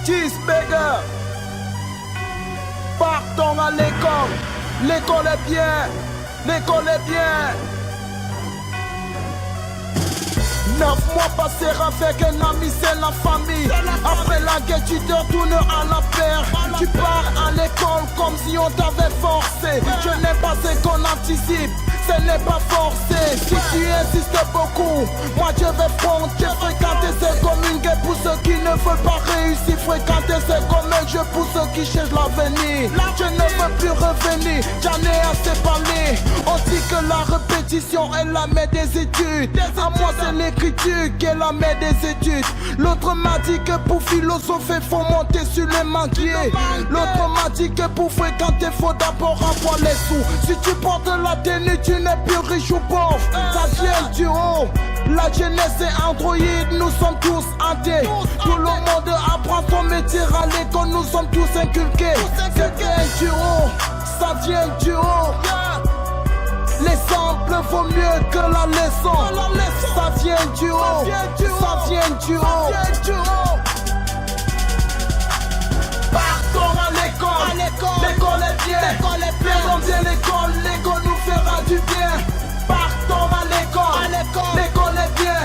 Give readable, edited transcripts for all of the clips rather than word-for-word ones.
Cheeseburger. Partons à l'école. L'école est bien. L'école est bien. 9 mois passés avec un ami, c'est la famille. Après la guerre, tu te retournes à la paire. Tu pars à l'école comme si on t'avait forcé. Je n'aime pas ce qu'on anticipe, ce n'est pas forcé. Si tu insistes beaucoup, moi je vais fronter. Fréquenter ces communes gays pour ceux qui ne veulent pas réussir. Fréquenter ces communes jeux pour ceux qui cherchent l'avenir. Je ne veux plus revenir, j'en ai assez parlé. On dit que la répétition est la mère des études. À moi c'est l'écriture qui est la mère des études. L'autre m'a dit que pour philosopher faut monter sur les manguiers. L'autre m'a dit que pour fréquenter faut d'abord avoir les sous. Si tu portes la tenue tu n'es plus riche ou pauvre. Ça vient du haut. La jeunesse est androïde, nous sommes tous hantés. Tout le monde apprend son métier à l'école, nous sommes tous inculqués. Ça vient du haut, ça vient du haut. L'exemple vaut mieux que la leçon. Ça vient du haut, ça vient du haut. Partons à l'école, l'école est bien. Faisons bien l'école, l'école nous fera du bien. Partons à l'école, l'école est bien.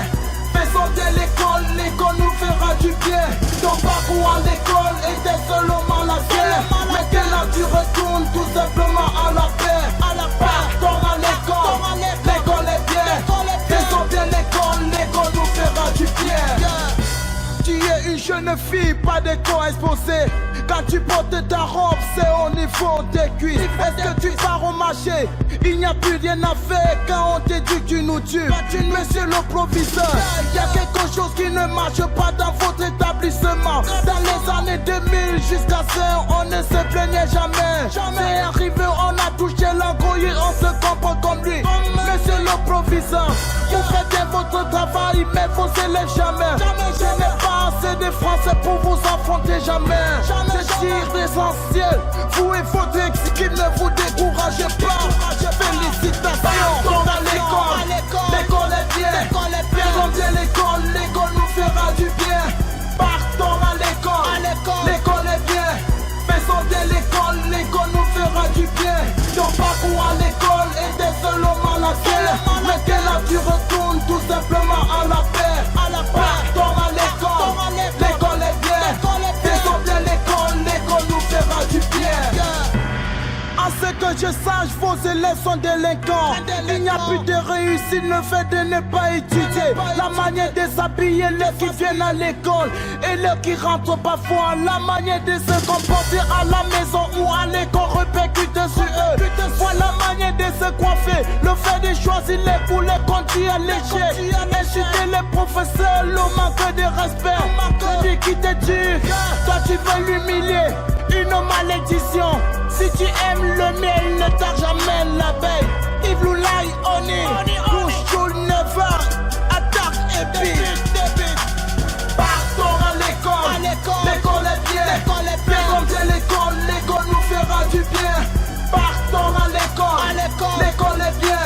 Faisons bien l'école, l'école nous fera du bien. Ton parcours à l'école était seulement la guerre. Maintenant tu retournes tout simplement à la paix. Partons à l'école, l'école est bien. Faisons bien l'école, l'école nous fera du bien. Tu es une jeune fille, pas de corps exposé. Quand tu portes ta robe, c'est au niveau des cuisses. Est-ce que tu pars au marché? Il n'y a plus rien à faire quand on te dit que tu nous tues. Monsieur le proviseur, il y a quelque chose qui ne marche pas dans votre établissement. Dans les années 2000 jusqu'à ça, on ne se plaignait jamais. C'est arrivé, on a touché l'engoyer, on se comporte comme lui. Monsieur le proviseur, vous faites bien votre travail, mais vos élèves jamais. Je n'ai pas assez de français pour vous affronter jamais. C'est dire l'essentiel, vous et votre équipe ne vous découragez pas. Félicitations. Partons à l'école, l'école est bien. Faisons bien l'école, l'école nous fera du bien. Partons à l'école, l'école est bien. Faisons bien l'école, l'école nous fera du bien. Ton parcours à l'école était seulement la guerre. Maintenant tu retournes tout simplement à la paix. Partons à l'école, l'école est bien. Faisons bien l'école, l'école nous fera du bien. À ce que je sache, vos élèves sont délinquants. Il n'y a plus de réussite, le fait de ne pas étudier. La manière de s'habiller, les qui viennent à l'école et les qui rentrent parfois. La manière de se comporter à la maison ou à l'école répercute sur eux. Voilà la manière de se coiffer, le fait de choisir les couleurs conduit à léger. Inciter les professeurs, le manque de respect. Celui qui te dit, toi tu veux l'humilier. Une malédiction. Si tu aimes le miel, ne tard jamais la veille. Yves Loulaï, Oni, Rouge, Choul, Never, attaque et beat. Partons à l'école, l'école est bien. Faisons bien l'école, l'école nous fera du bien. Partons à l'école, l'école est bien.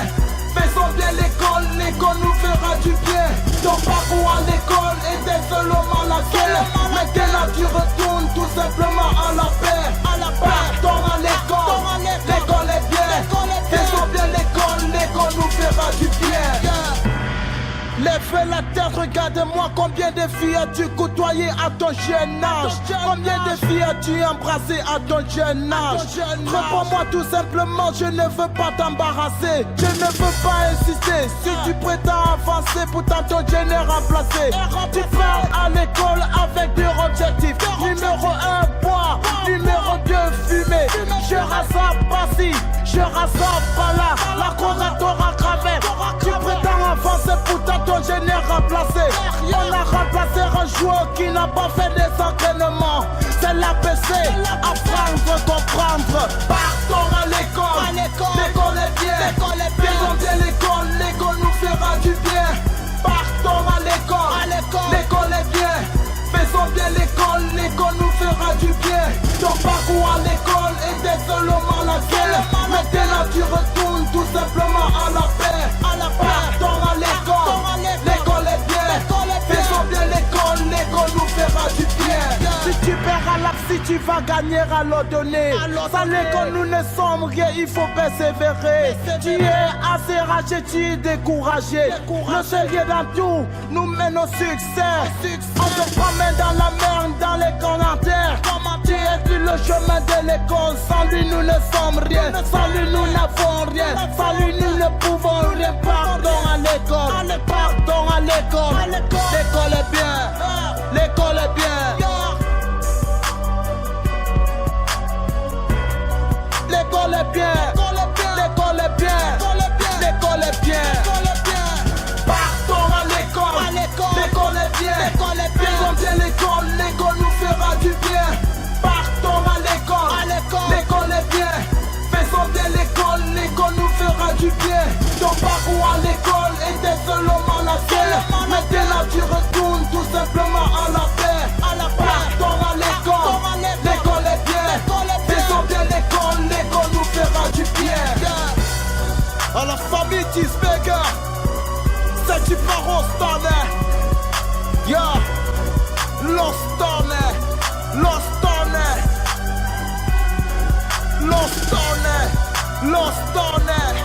Faisons bien l'école, l'école nous fera du bien. Ton parcours à l'école était seulement la guerre. Maintenant tu retournes tout simplement à la paix. Partons à l'école, l'école est bien. Faisons bien l'école, l'école nous fera du bien. Lève la tête, regarde-moi combien de filles as-tu côtoyé à ton jeune âge. Combien de filles as-tu embrassé à ton jeune âge. Réponds-moi tout simplement, je ne veux pas t'embarrasser. Je ne veux pas insister, si tu prétends avancer, pourtant ton jeune est remplacé. Tu pars à l'école avec deux objectifs. Numéro 1, boire. Numéro 2, fumer. Je rassemble pas ci, je rassemble pas là. La cause t'aura gravé. Tu prétends avancer, pourtant ton jeune est remplacé. On a remplacé un joueur qui n'a pas fait des entraînements. C'est l'ABC, apprendre, comprendre. Partons à l'école, l'école est bien. Faisons bien l'école, l'école nous fera du bien. Partons à l'école, l'école est bien. Faisons bien l'école, l'école nous fera du bien. Ton parcours à l'école était seulement la guerre. Maintenant tu retournes tout simplement à la paix. Partons à l'école, l'école est bien. Faisons bien l'école, l'école nous fera du bien. Si tu Si tu vas gagner à l'eau donner, ça l'école nous ne sommes rien, il faut persévérer. Tu es assez ragé, tu es découragé. Le sérieux dans tout nous mène au succès. On se promène dans la merde, dans les commentaires. Tu es sur le chemin de l'école, sans lui nous ne sommes rien. Sans lui nous n'avons rien, sans lui nous ne pouvons rien. Pardon à l'école, pardon à l'école. L'école est bien, l'école est bien. L'école est bien, l'école est bien, l'école est bien. Partons à l'école, l'école est bien. Faisons bien l'école, l'école nous fera du bien. Partons à l'école, l'école est bien. Faisons bien l'école, l'école nous fera du bien. Ton parcours à l'école était seulement la guerre. Maintenant tu retournes tout simplement à la paix. Partons à l'école, l'école est bien. Faisons bien l'école, l'école nous fera du bien. À la famille Tisbega, c'est du paro Stoner. Yeah, Lost Stoner, Lost Stoner, Lost Stoner, Lost Stoner.